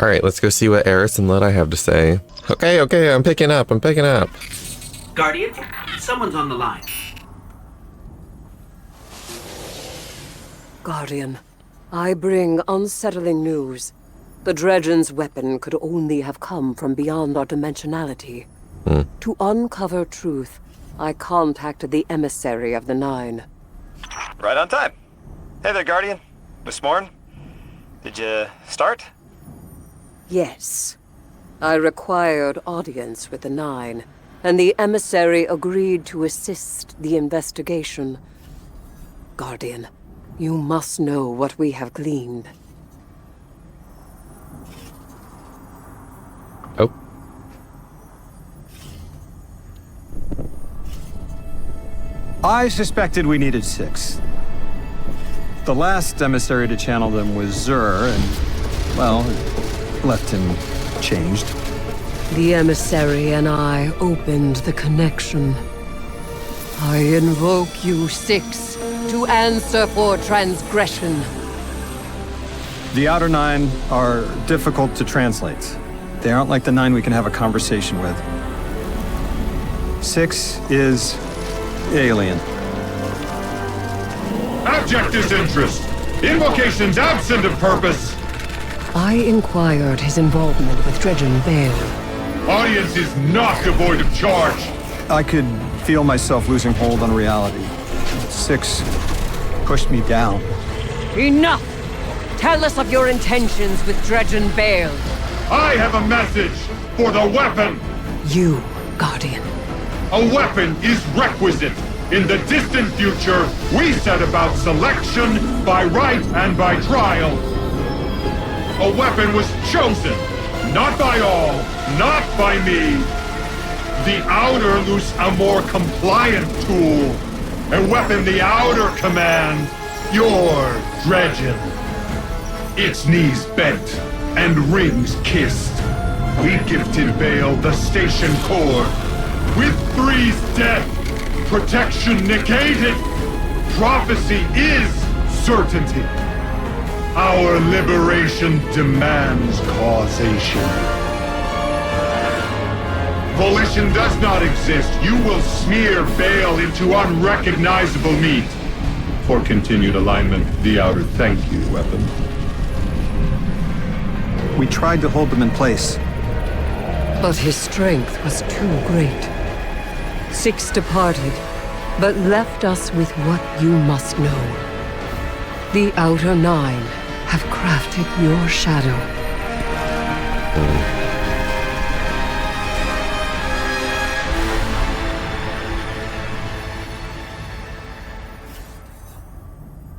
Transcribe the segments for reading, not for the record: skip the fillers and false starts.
Alright, let's go see what Eris and Lodi have to say. Okay, I'm picking up. Guardian, someone's on the line. Guardian, I bring unsettling news. The Dredgen's weapon could only have come from beyond our dimensionality. To uncover truth, I contacted the emissary of the Nine. Right on time. Hey there, Guardian. Miss Morn. Did you start? Yes. I required audience with the Nine, and the emissary agreed to assist the investigation. Guardian, you must know what we have gleaned. Oh. I suspected we needed 6. The last emissary to channel them was Zur, and, well, left him changed. The emissary and I opened the connection. I invoke you 6 to answer for transgression. The Outer 9 are difficult to translate. They aren't like the 9 we can have a conversation with. 6 is alien. Abject disinterest. Invocations absent of purpose. I inquired his involvement with Dredgen Bael. Audience is not devoid of charge. I could feel myself losing hold on reality. 6 pushed me down. Enough! Tell us of your intentions with Dredgen Bael. I have a message for the weapon. You, Guardian. A weapon is requisite. In the distant future, we set about selection by right and by trial. A weapon was chosen, not by all, not by me. The Outer loose a more compliant tool. A weapon the Outer command, your Dredgen. Its knees bent and rings kissed. We gifted Bael the station core. With Three's death, protection negated. Prophecy is certainty. Our liberation demands causation. Volition does not exist. You will smear Bael into unrecognizable meat. For continued alignment, the Outer thank you, weapon. We tried to hold them in place. But his strength was too great. 6 departed, but left us with what you must know. The Outer 9 have crafted your shadow.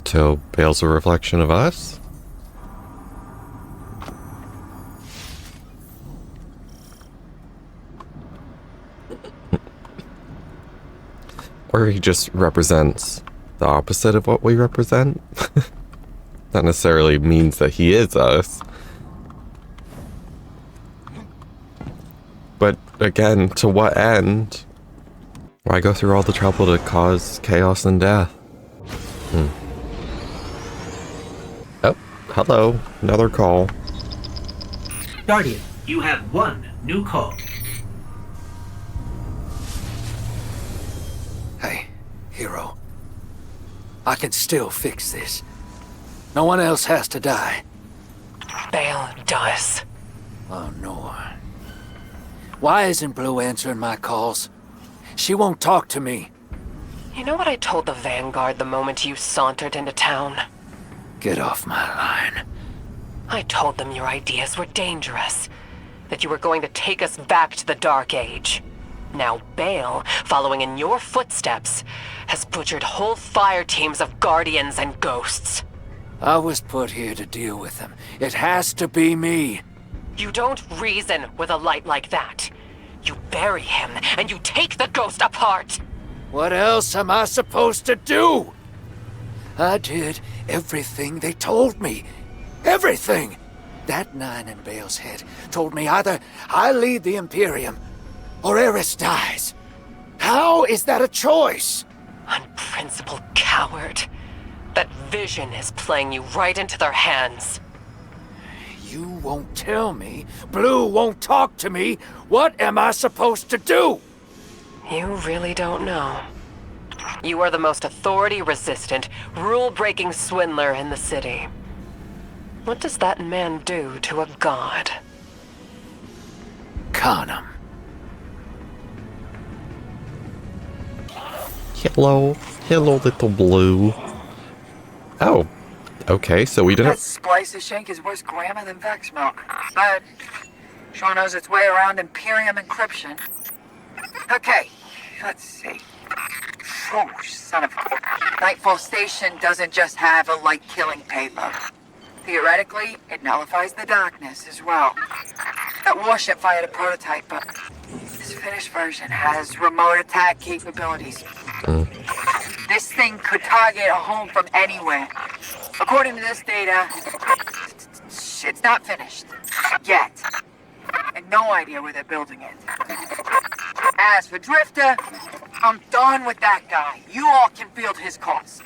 So, Bael's a reflection of us? Or he just represents the opposite of what we represent? Not necessarily means that he is us. But again, to what end? Why go through all the trouble to cause chaos and death? Oh, hello. Another call. Guardian, you have 1 new call. Hey, hero. I can still fix this. No one else has to die. Bael does. Oh, no. Why isn't Blue answering my calls? She won't talk to me. You know what I told the Vanguard the moment you sauntered into town? Get off my line. I told them your ideas were dangerous. That you were going to take us back to the Dark Age. Now Bael, following in your footsteps, has butchered whole fire teams of Guardians and Ghosts. I was put here to deal with them. It has to be me. You don't reason with a light like that. You bury him, and you take the Ghost apart! What else am I supposed to do? I did everything they told me. Everything! That 9 in Bael's head told me either I lead the Imperium, or Eris dies. How is that a choice? Unprincipled coward. That vision is playing you right into their hands. You won't tell me. Blue won't talk to me. What am I supposed to do? You really don't know. You are the most authority-resistant, rule-breaking swindler in the city. What does that man do to a god? Con him. Hello, little Blue. Oh, okay, so we That didn't... splicer shank is worse grammar than Vex milk. But sure knows its way around Imperium encryption. Okay, let's see. Oh, son of a... Nightfall Station doesn't just have a light-killing payload. Theoretically, it nullifies the darkness as well. That warship fired a prototype, but this finished version has remote attack capabilities. This thing could target a home from anywhere. According to this data, it's not finished. Yet. And no idea where they're building it. As for Drifter, I'm done with that guy. You all can field his calls.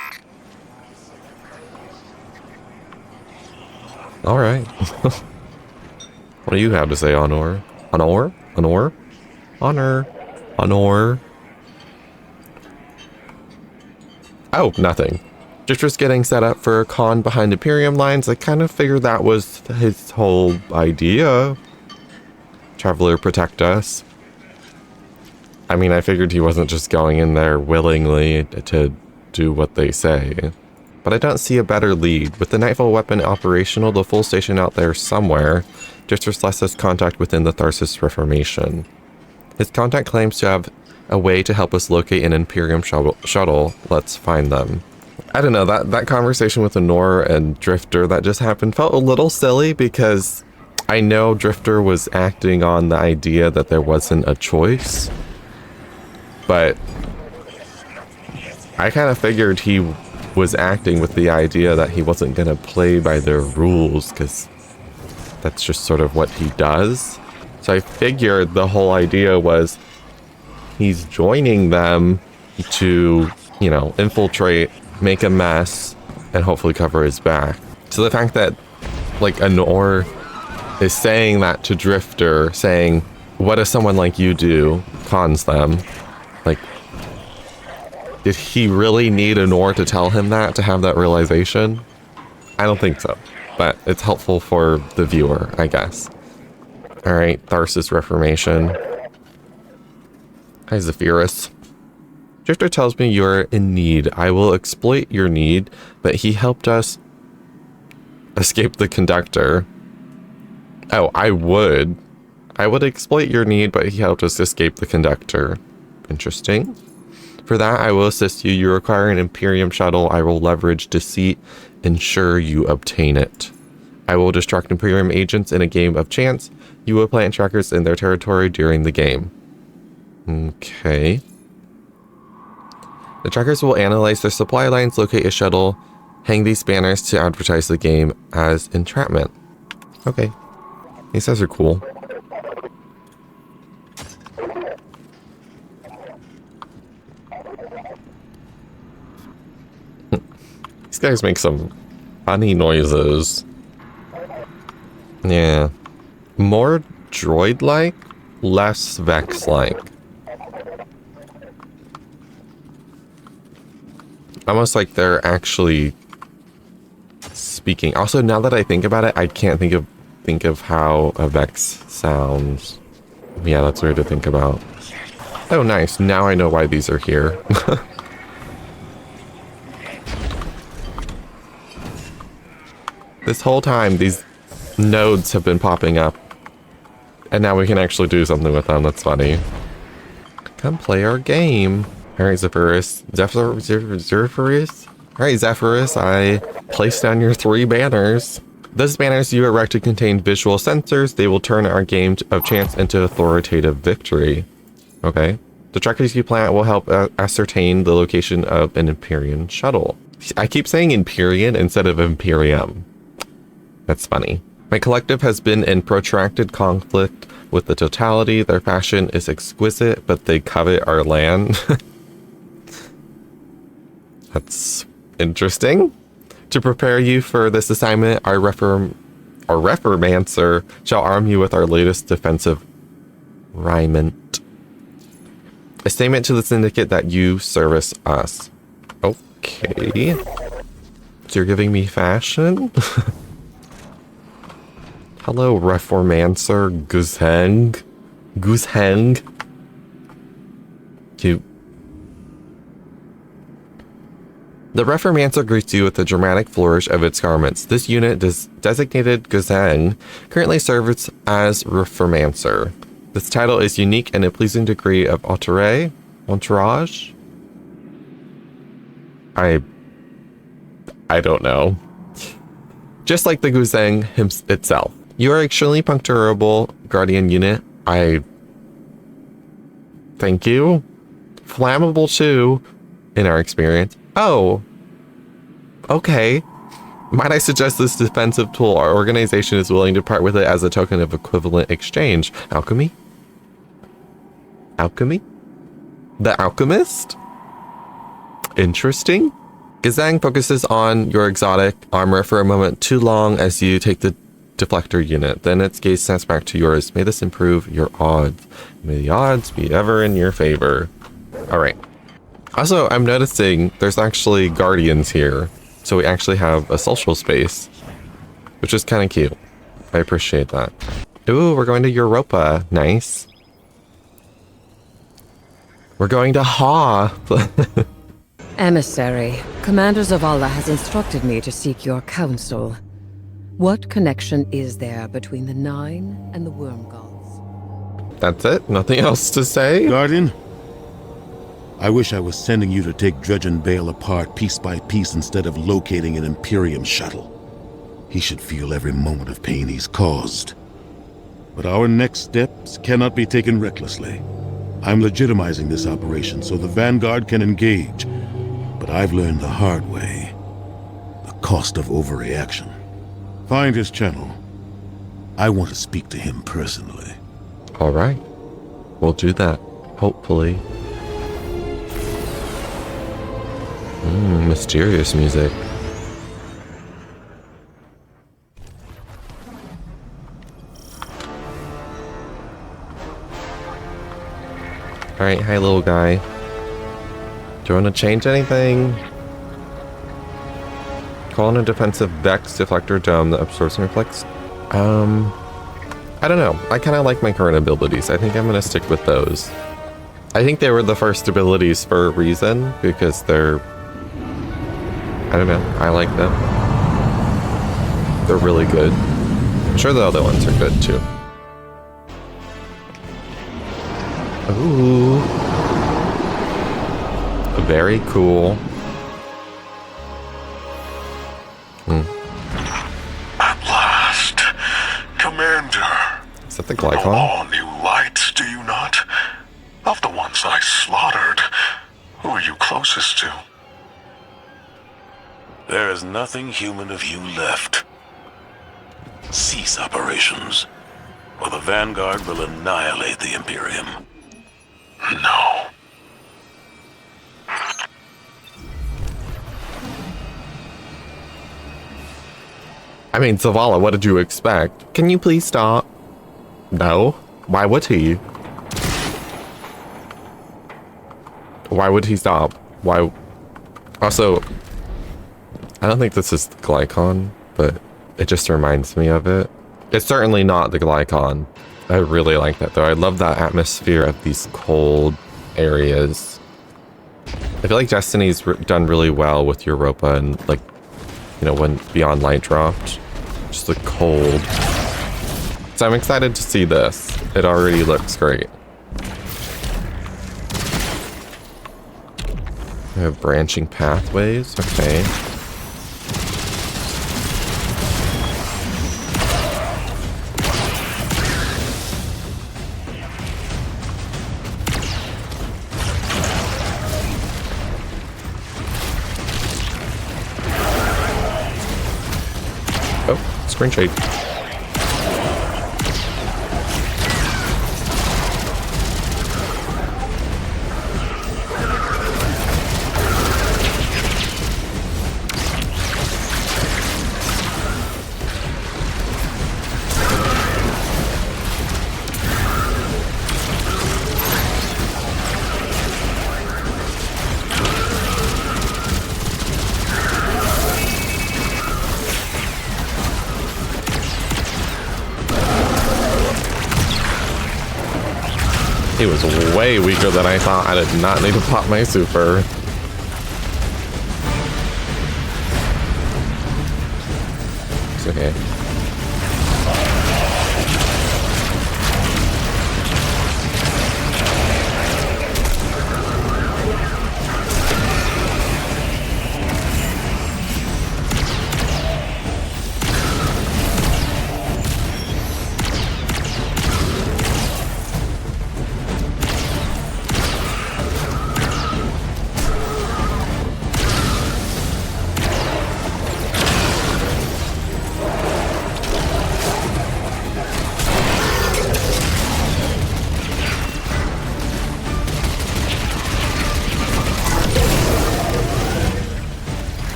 Alright. What do you have to say, Honor? Honor? Honor? Honor? Honor? Oh, nothing. Just getting set up for a con behind Imperium lines. I kind of figured that was his whole idea. Traveler, protect us. I mean, I figured he wasn't just going in there willingly to do what they say. But I don't see a better lead. With the Nightfall weapon operational, the full station out there somewhere, Drifter Celeste has contact within the Tharsis Reformation. His contact claims to have a way to help us locate an Imperium shuttle. Let's find them. I don't know, that conversation with Honor and Drifter that just happened felt a little silly because I know Drifter was acting on the idea that there wasn't a choice. But I kind of figured he was acting with the idea that he wasn't going to play by their rules because that's just sort of what he does. So I figured the whole idea was he's joining them to, you know, infiltrate, make a mess, and hopefully cover his back. So the fact that, like, Honor is saying that to Drifter, saying, what does someone like you do, cons them, like, did he really need Honor to tell him that, to have that realization? I don't think so, but it's helpful for the viewer, I guess. Alright, Tharsis Reformation. Hi, Zephyrus. Drifter tells me you're in need. I will exploit your need, but he helped us escape the conductor. Oh, I would exploit your need, but he helped us escape the conductor. Interesting. For that, I will assist you. You require an Imperium shuttle. I will leverage deceit, ensure you obtain it. I will distract Imperium agents in a game of chance. You will plant trackers in their territory during the game. Okay. The trackers will analyze their supply lines, locate a shuttle, hang these banners to advertise the game as entrapment. Okay. These guys are cool. These guys make some funny noises. Yeah. More droid-like, less Vex-like. Almost like they're actually speaking. Also, now that I think about it, I can't think of how a Vex sounds. Yeah, that's weird to think about. Oh, nice. Now I know why these are here. This whole time, these nodes have been popping up. And now we can actually do something with them. That's funny. Come play our game. Alright, Zephyrus. Zephyrus? Alright, Zephyrus, I placed down your 3 banners. Those banners you erected contain visual sensors. They will turn our game of chance into authoritative victory. Okay. The trackers you plant will help ascertain the location of an Imperium shuttle. I keep saying Imperium instead of Imperium. That's funny. My collective has been in protracted conflict with the totality. Their fashion is exquisite, but they covet our land. That's interesting. To prepare you for this assignment, our Our Reformancer shall arm you with our latest defensive raiment. A statement to the Syndicate that you service us. Okay. So you're giving me fashion? Hello, Reformancer Guzheng. Guzheng. Cute. The Reformancer greets you with a dramatic flourish of its garments. This unit, designated Guzheng, currently serves as Reformancer. This title is unique and a pleasing degree of entourage? I don't know. Just like the Guzheng itself. You are extremely puncturable, Guardian unit. Thank you. Flammable too, in our experience. Oh. Okay. Might I suggest this defensive tool? Our organization is willing to part with it as a token of equivalent exchange. Alchemy? Alchemy? The Alchemist? Interesting. Guzheng focuses on your exotic armor for a moment too long as you take the deflector unit. Then its gaze snaps back to yours. May this improve your odds. May the odds be ever in your favor. Alright. Also, I'm noticing there's actually guardians here. So we actually have a social space, which is kind of cute. I appreciate that. Ooh, we're going to Europa. Nice. We're going to Ha. Emissary, Commander Zavala has instructed me to seek your counsel. What connection is there between the Nine and the Wormgulls? That's it? Nothing else to say? Guardian? I wish I was sending you to take Dredge and Bael apart piece by piece instead of locating an Imperium shuttle. He should feel every moment of pain he's caused. But our next steps cannot be taken recklessly. I'm legitimizing this operation so the Vanguard can engage. But I've learned the hard way. The cost of overreaction. Find his channel. I want to speak to him personally. All right. We'll do that. Hopefully. Mysterious music. Alright, hi little guy. Do you want to change anything? Call in a defensive Vex deflector dome that absorbs and reflects. I don't know. I kind of like my current abilities. I think I'm going to stick with those. I think they were the first abilities for a reason, because they're... I don't know. I like them. They're really good. I'm sure the other ones are good too. Ooh. Very cool. At last, Commander. Is that the You know Glycon? all new lights, do you not? Of the ones I slaughtered, who are you closest to? There is nothing human of you left. Cease operations, or the Vanguard will annihilate the Imperium. No. I mean, Zavala, what did you expect? Can you please stop? No? Why would he? Why would he stop? Why? Also, I don't think this is the Glycon, but it just reminds me of it. It's certainly not the Glycon. I really like that though. I love that atmosphere of these cold areas. I feel like Destiny's done really well with Europa and, like, you know, when Beyond Light dropped. Just the cold. So I'm excited to see this. It already looks great. I have branching pathways. Okay. Oh, screen shade. He was way weaker than I thought. I did not need to pop my super. It's okay.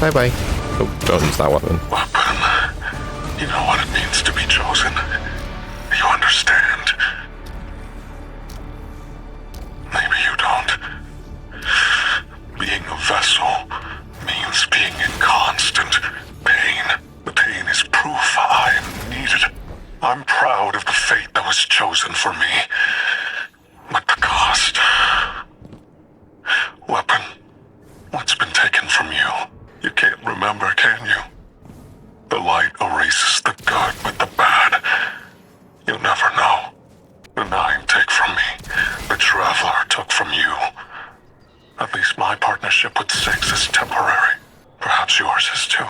Bye-bye. Oh, don't use that weapon. Weapon. You know what it means to be chosen. You understand. Maybe you don't. Being a vessel means being in constant pain. The pain is proof I am needed. I'm proud of the fate that was chosen for me. But the cost... Weapon. What's been taken from you? You can't remember, can you? The light erases the good with the bad. You'll never know. The 9 take from me. The Traveler took from you. At least my partnership with 6 is temporary. Perhaps yours is too.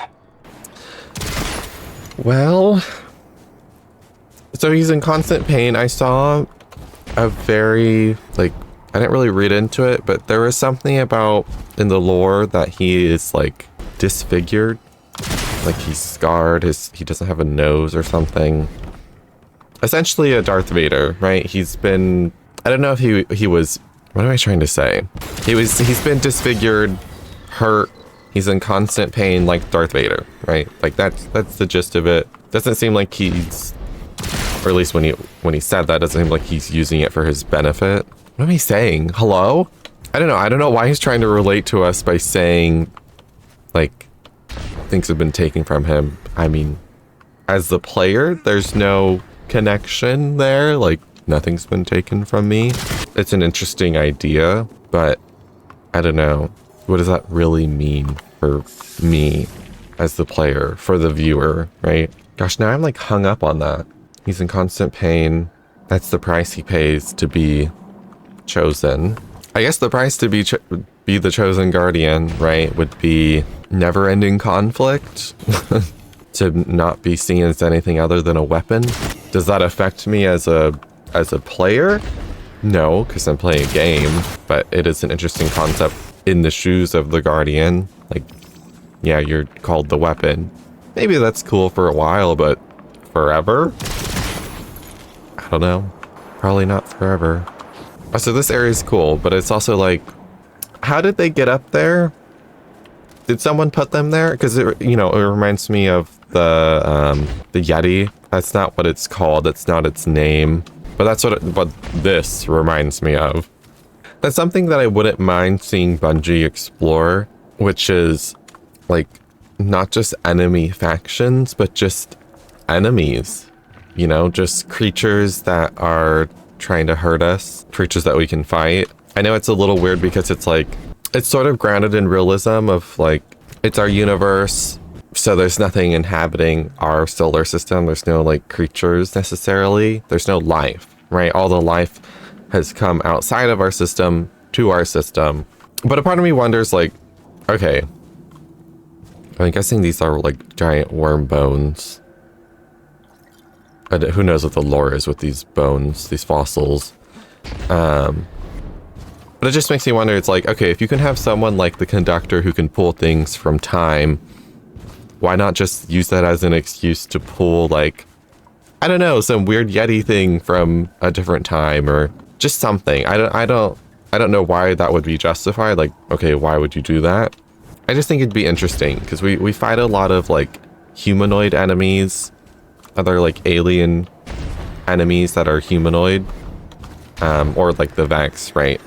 Well... So he's in constant pain. I saw a very, like... I didn't really read into it, but there was something about in the lore that he is, like... disfigured, like he's scarred, he doesn't have a nose or something. Essentially a Darth Vader, right? He's been, I don't know if he was, what am I trying to say? He's been disfigured, hurt, he's in constant pain like Darth Vader, right? Like that's the gist of it. Doesn't seem like he's, or at least when he said that, doesn't seem like he's using it for his benefit. What am I saying? Hello? I don't know why he's trying to relate to us by saying like things have been taken from him. I mean, as the player, there's no connection there. Like nothing's been taken from me. It's an interesting idea, but I don't know. What does that really mean for me as the player, for the viewer, right? Gosh, now I'm like hung up on that. He's in constant pain. That's the price he pays to be chosen. I guess the price to be the chosen guardian, right, would be never-ending conflict. To not be seen as anything other than a weapon. Does that affect me as a player? No, because I'm playing a game, but it is an interesting concept in the shoes of the guardian. Like, yeah, you're called the weapon. Maybe that's cool for a while, but forever? I don't know. Probably not forever. So this area is cool, but it's also like, how did they get up there? Did someone put them there? Because it reminds me of the Yeti. That's not what it's called. It's not its name. But that's what this reminds me of. That's something that I wouldn't mind seeing Bungie explore, which is like not just enemy factions, but just enemies. You know, just creatures that are trying to hurt us, creatures that we can fight. I know it's a little weird because it's like, it's sort of grounded in realism of like, it's our universe, so there's nothing inhabiting our solar system. There's no like creatures necessarily. There's no life, right? All the life has come outside of our system to our system. But a part of me wonders like, okay, I'm guessing these are like giant worm bones. But who knows what the lore is with these bones, these fossils. But it just makes me wonder, it's like, okay, if you can have someone like the conductor who can pull things from time, why not just use that as an excuse to pull, like, I don't know, some weird Yeti thing from a different time, or just something. I don't know why that would be justified. Like, okay, why would you do that? I just think it'd be interesting, because we fight a lot of, like, humanoid enemies, other, like, alien enemies that are humanoid, or, like, the Vex, right?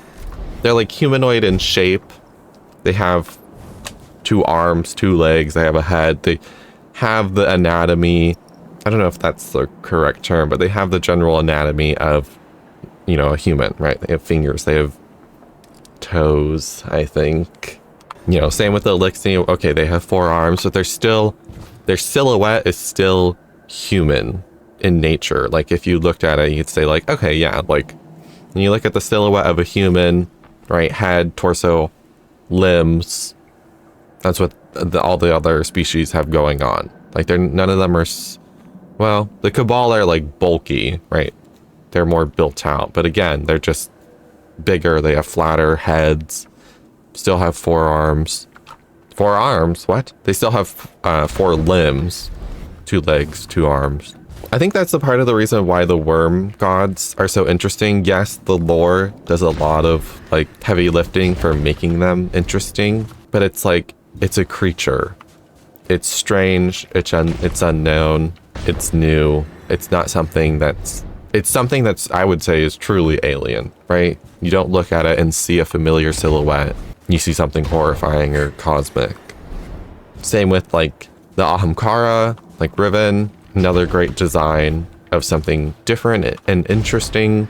They're like humanoid in shape. They have 2 arms, 2 legs. They have a head. They have the anatomy. I don't know if that's the correct term, but they have the general anatomy of you know, a human, right? They have fingers, they have toes, I think. You know, same with the Elixir. Okay, they have 4 arms, but they're still, their silhouette is still human in nature. Like, if you looked at it, you'd say like, okay, yeah, like, when you look at the silhouette of a human, right, head, torso, limbs, that's what all the other species have going on. Like, none of them are, well, the Cabal are like bulky, right? They're more built out, but again, they're just bigger. They have flatter heads, still have 4 arms. 4 arms? What? They still have 4 limbs, 2 legs, 2 arms. I think that's a part of the reason why the worm gods are so interesting. Yes, the lore does a lot of like heavy lifting for making them interesting, but it's like, it's a creature. It's strange, it's unknown, it's new. It's not something that's, it's something that's, I would say, is truly alien, right? You don't look at it and see a familiar silhouette. You see something horrifying or cosmic. Same with like the Ahamkara, like Riven, another great design of something different and interesting.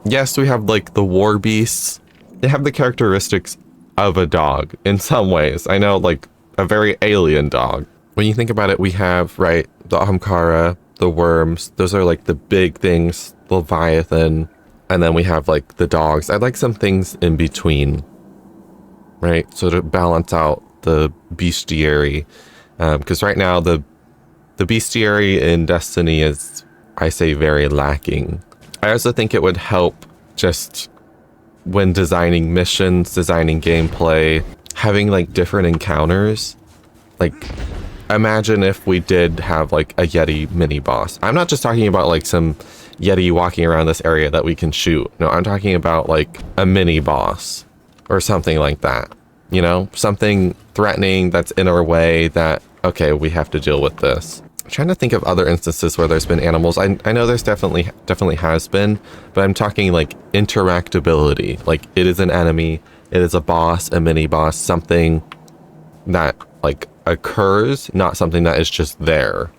Yes, we have like the war beasts. They have the characteristics of a dog in some ways. I know, like a very alien dog. When you think about it, we have, right, the Ahamkara, the worms. Those are like the big things, Leviathan. And then we have like the dogs. I'd like some things in between, right? So to balance out the bestiary. Because right now the bestiary in Destiny is, I say, very lacking. I also think it would help just when designing missions, designing gameplay, having like different encounters. Like, imagine if we did have like a Yeti mini boss. I'm not just talking about like some Yeti walking around this area that we can shoot. No, I'm talking about like a mini boss or something like that. You know, something threatening that's in our way that, okay, we have to deal with this. I'm trying to think of other instances where there's been animals. I know there's definitely has been, but I'm talking like interactability. Like, it is an enemy, it is a boss, a mini boss, something that like occurs, not something that is just there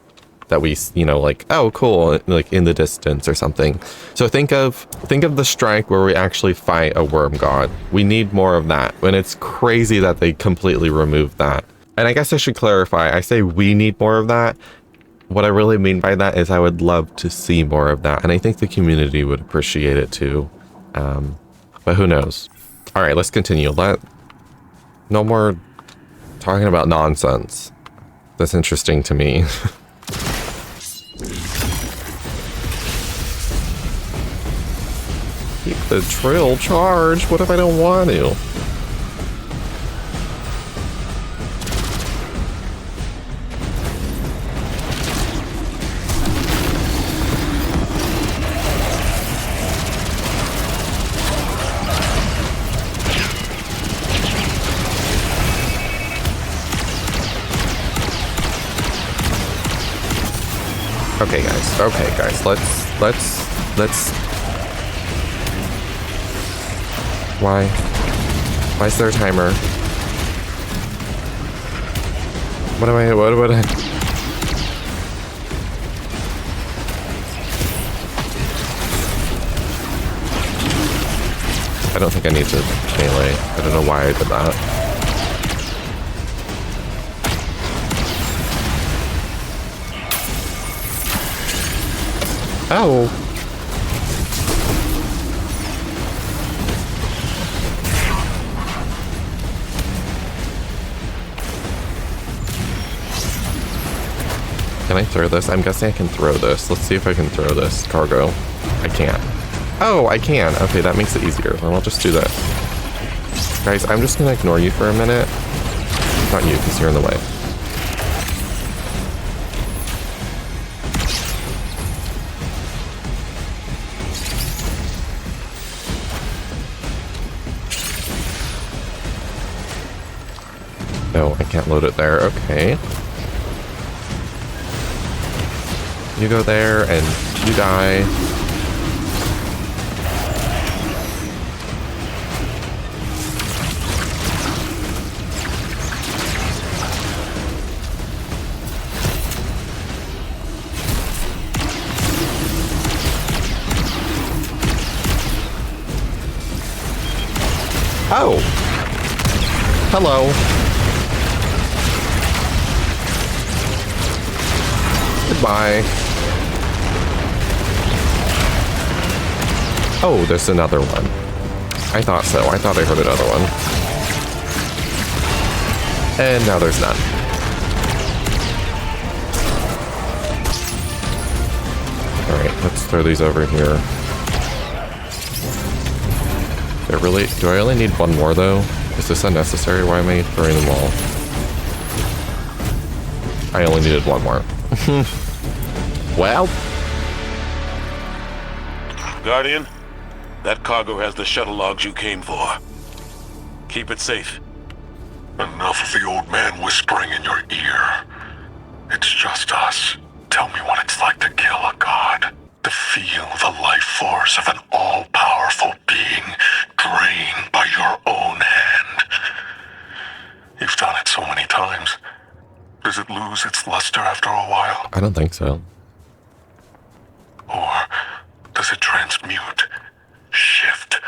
that we, you know, like, oh cool, like in the distance or something. So think of the strike where we actually fight a worm god. We need more of that, and it's crazy that they completely removed that. And I guess I should clarify, I say we need more of that. What I really mean by that is I would love to see more of that, and I think the community would appreciate it too. But who knows? All right, let's continue. No more talking about nonsense. That's interesting to me. Keep the drill charged. What if I don't want to? Okay guys, let's why is there a timer? What I don't think I need to melee. I don't know why I did that. Oh. Can I throw this? I'm guessing I can throw this. Let's see if I can throw this cargo. I can't. Oh, I can. Okay, that makes it easier. Then I'll just do this. Guys, I'm just gonna ignore you for a minute. Not you, because you're in the way. No, I can't load it there. Okay. You go there and you die. Oh. Hello. Goodbye. Oh, there's another one. I thought so. I thought I heard another one. And now there's none. Alright, let's throw these over here. Do I only need one more though? Is this unnecessary? Why am I throwing them all? I only needed one more. Well. Guardian, that cargo has the shuttle logs you came for. Keep it safe. Enough of the old man whispering in your ear. It's just us. Tell me what it's like to kill a god. To feel the life force of an all-powerful being drained by your own hand. You've done it so many times. Does it lose its luster after a while? I don't think so. Or does it transmute, shift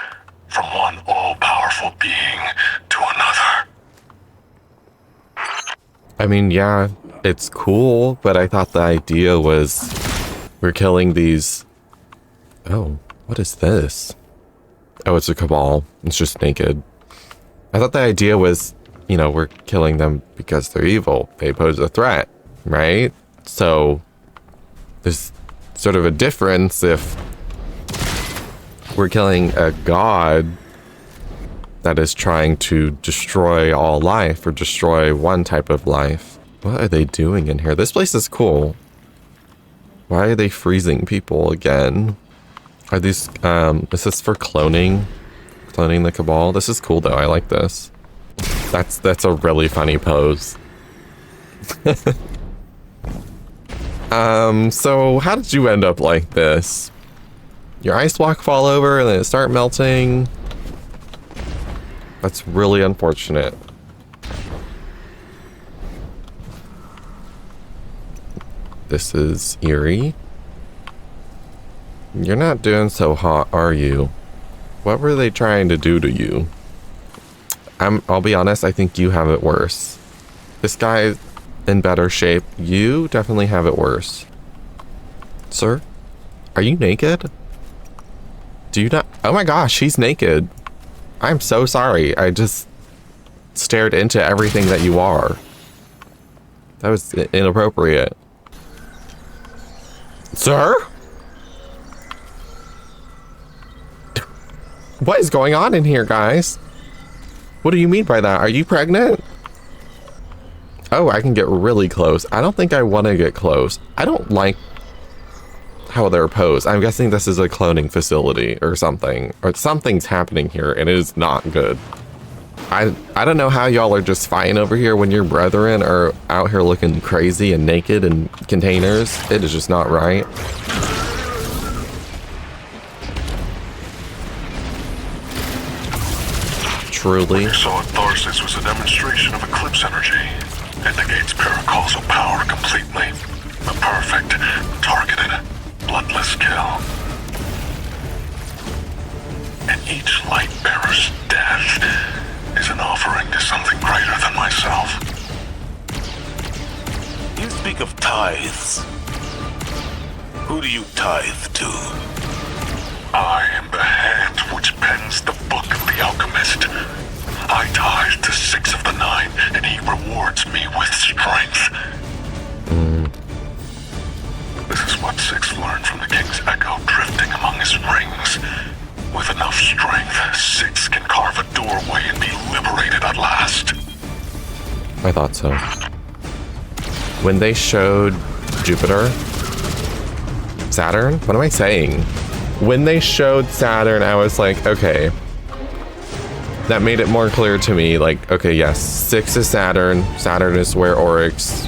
from one all-powerful being to another? I mean, yeah, it's cool, but I thought the idea was we're killing these... Oh, what is this? Oh, it's a cabal. It's just naked. I thought the idea was, you know, we're killing them because they're evil. They pose a threat, right? So there's sort of a difference if we're killing a god that is trying to destroy all life or destroy one type of life. What are they doing in here? This place is cool. Why are they freezing people again? Are these, is this for cloning? Cloning the cabal? This is cool though, I like this. That's a really funny pose. So how did you end up like this? Your ice block fall over and then it start melting? That's really unfortunate. This is eerie. You're not doing so hot, are you? What were they trying to do to you? I'll be honest, I think you have it worse. This guy's in better shape. You definitely have it worse. Sir? Are you naked? Do you not? Oh my gosh, he's naked. I'm so sorry. I just stared into everything that you are. That was inappropriate. Sir? What is going on in here, guys? What do you mean by that? Are you pregnant? Oh, I can get really close. I don't think I want to get close. I don't like how they're posed. I'm guessing this is a cloning facility or something. Or something's happening here and it is not good. I don't know how y'all are just fine over here when your brethren are out here looking crazy and naked in containers. It is just not right. Truly. What you saw at Tharsis was a demonstration of eclipse energy. It negates paracausal power completely. A perfect, targeted, bloodless kill. And each light bearer's death is an offering to something greater than myself. You speak of tithes. Who do you tithe to? I am the hand which pens the book of the alchemist. I tithe to 6 of the 9, and he rewards me with strength. This is what 6 learned from the king's echo drifting among his rings. With enough strength, 6 can carve a doorway and be liberated at last. I thought so. When they showed Jupiter, Saturn, what am I saying? When they showed Saturn, I was like, okay. That made it more clear to me, like, okay, yes, 6 is Saturn. Saturn is where Oryx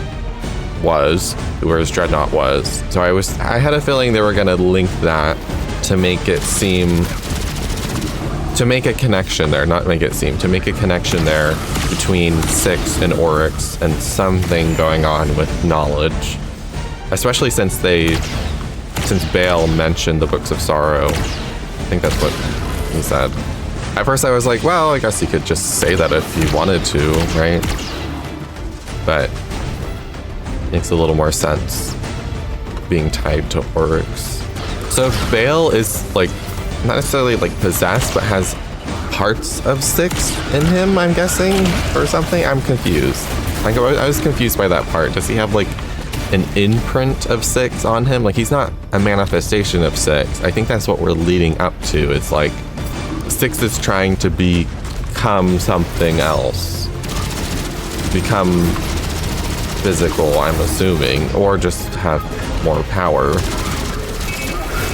was, where his Dreadnought was. So I had a feeling they were gonna link that to make it seem, to make a connection there, not make it seem, to make a connection there between 6 and Oryx and something going on with knowledge. Especially since Bael mentioned the Books of Sorrow. I think that's what he said. At first I was like, well, I guess he could just say that if he wanted to, right? But makes a little more sense being tied to orcs. So if Bael is like not necessarily like possessed, but has parts of Six in him, I'm guessing, or something. I'm confused. Like I was confused by that part. Does he have like an imprint of Six on him? Like he's not a manifestation of Six. I think that's what we're leading up to. It's like Six is trying to become something else. Become physical, I'm assuming, or just have more power,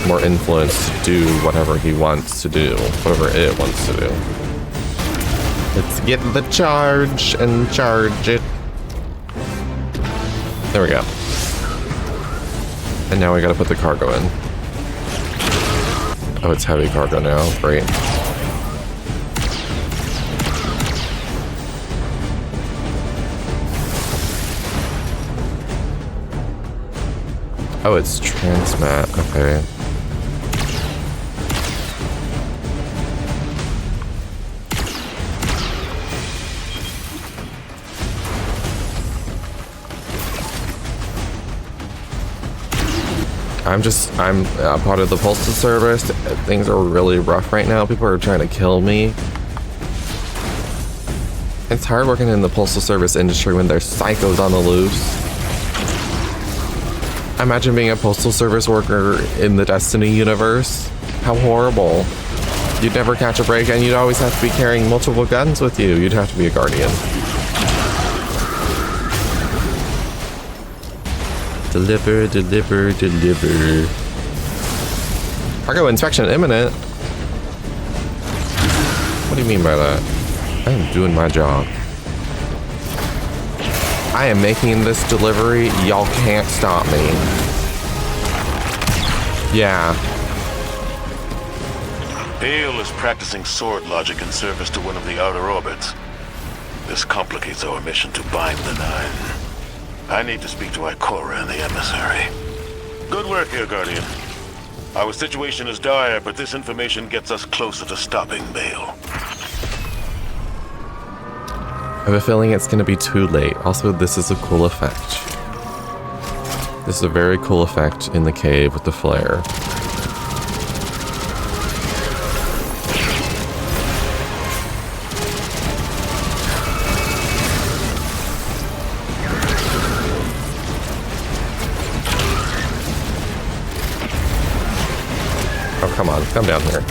more influence to do whatever he wants to do, whatever it wants to do. Let's get the charge and charge it. There we go. And now we gotta put the cargo in. Oh, it's heavy cargo now. Great. Oh, it's transmat. Okay. I'm a part of the postal service. Things are really rough right now. People are trying to kill me. It's hard working in the postal service industry when there's psychos on the loose. Imagine being a postal service worker in the Destiny universe. How horrible. You'd never catch a break and you'd always have to be carrying multiple guns with you. You'd have to be a guardian. Deliver, deliver, deliver. Cargo inspection imminent. What do you mean by that? I am doing my job. I am making this delivery. Y'all can't stop me. Yeah. Bael is practicing sword logic in service to one of the outer orbits. This complicates our mission to bind the Nine. I need to speak to Ikora and the emissary. Good work here, Guardian. Our situation is dire, but this information gets us closer to stopping Bael. I have a feeling it's going to be too late. Also, this is a cool effect. This is a very cool effect in the cave with the flare. Oh, come on. Come down here.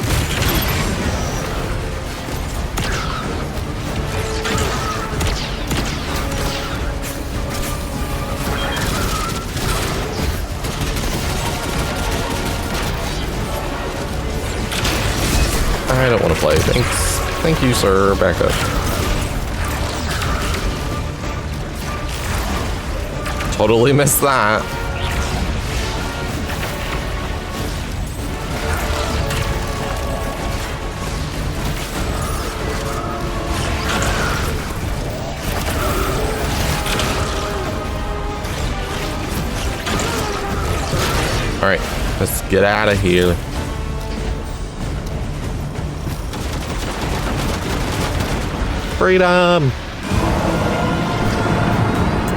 I don't want to play. Thanks. Thank you, sir. Back up. Totally missed that. All right, let's get out of here. Freedom!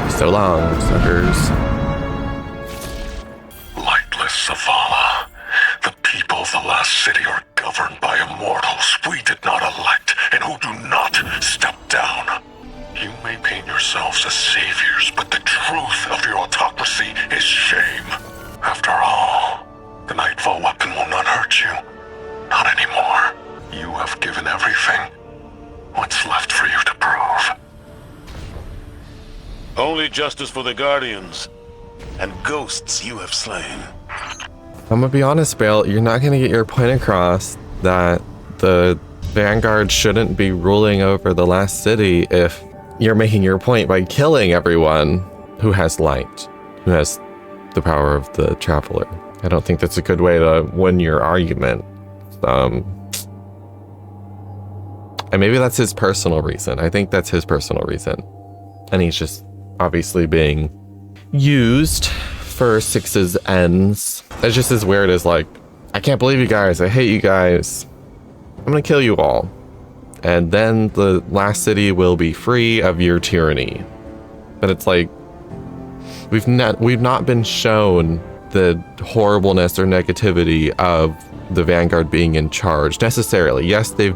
So long, suckers. Lightless Zavala. The people of the last city are governed by immortals we did not elect and who do not step down. You may paint yourselves as saviors, but the truth of your autocracy is shame. After all, the Nightfall weapon will not hurt you. Not anymore. You have given everything. What's left for you to prove? Only justice for the Guardians, and ghosts you have slain. I'm gonna be honest, Bael, you're not gonna get your point across that the Vanguard shouldn't be ruling over the last city if you're making your point by killing everyone who has light, who has the power of the Traveler. I don't think that's a good way to win your argument. And maybe that's his personal reason. I think that's his personal reason. And he's just obviously being used for Six's ends. It's just as weird as like, I can't believe you guys. I hate you guys. I'm gonna kill you all. and then the last city will be free of your tyranny. But it's like, we've not been shown the horribleness or negativity of the Vanguard being in charge necessarily. Yes, they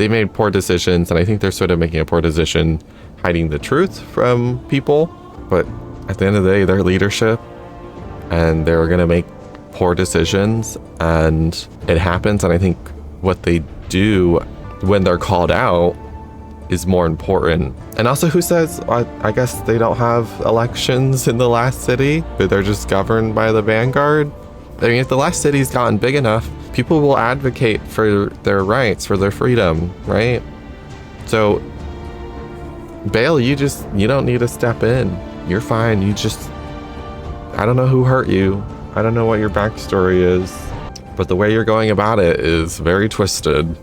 made poor decisions, and I think they're sort of making a poor decision hiding the truth from people, but at the end of the day, their leadership, and they're going to make poor decisions, and it happens. And I think what they do when they're called out is more important. And also, who says, I guess they don't have elections in the last city, but they're just governed by the Vanguard? I mean, if the last city's gotten big enough, people will advocate for their rights, for their freedom, right? So, Bael, you don't need to step in. You're fine. I don't know who hurt you. I don't know what your backstory is, but the way you're going about it is very twisted.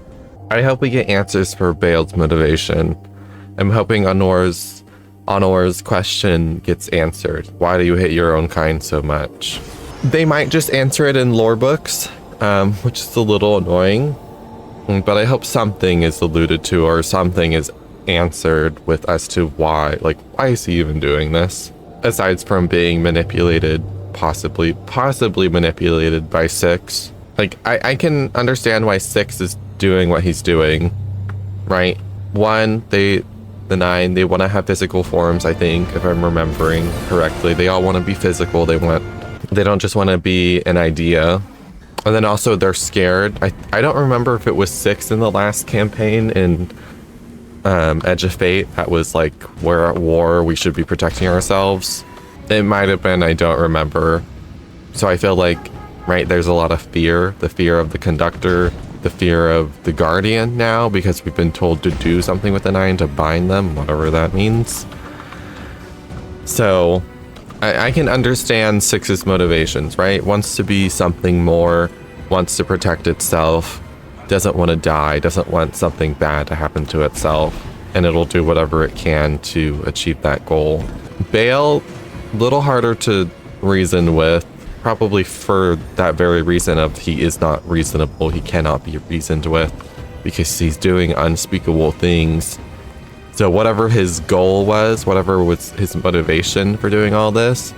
I hope we get answers for Bael's motivation. I'm hoping Honor's question gets answered. Why do you hate your own kind so much? They might just answer it in lore books, which is a little annoying, but I hope something is alluded to or something is answered with as to why. Like, why is he even doing this? Aside from being manipulated, possibly manipulated by Six. Like, I can understand why Six is doing what he's doing, right? One, the Nine, they want to have physical forms, I think, if I'm remembering correctly. They all want to be physical. They don't just want to be an idea. And then also they're scared. I don't remember if it was Six in the last campaign in Edge of Fate that was like, we're at war, we should be protecting ourselves. It might have been, I don't remember. So I feel like, right, there's a lot of fear. The fear of the conductor, the fear of the Guardian now, because we've been told to do something with the Nine to bind them, whatever that means. So I can understand Six's motivations, right? Wants to be something more, wants to protect itself, doesn't want to die, doesn't want something bad to happen to itself, and it'll do whatever it can to achieve that goal. Bael, little harder to reason with, probably for that very reason of he is not reasonable, he cannot be reasoned with, because he's doing unspeakable things. So whatever his goal was, whatever was his motivation for doing all this,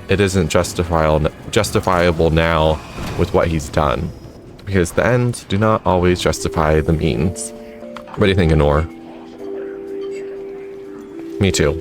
it isn't justifiable now with what he's done. Because the ends do not always justify the means. What do you think, Honor? Me too.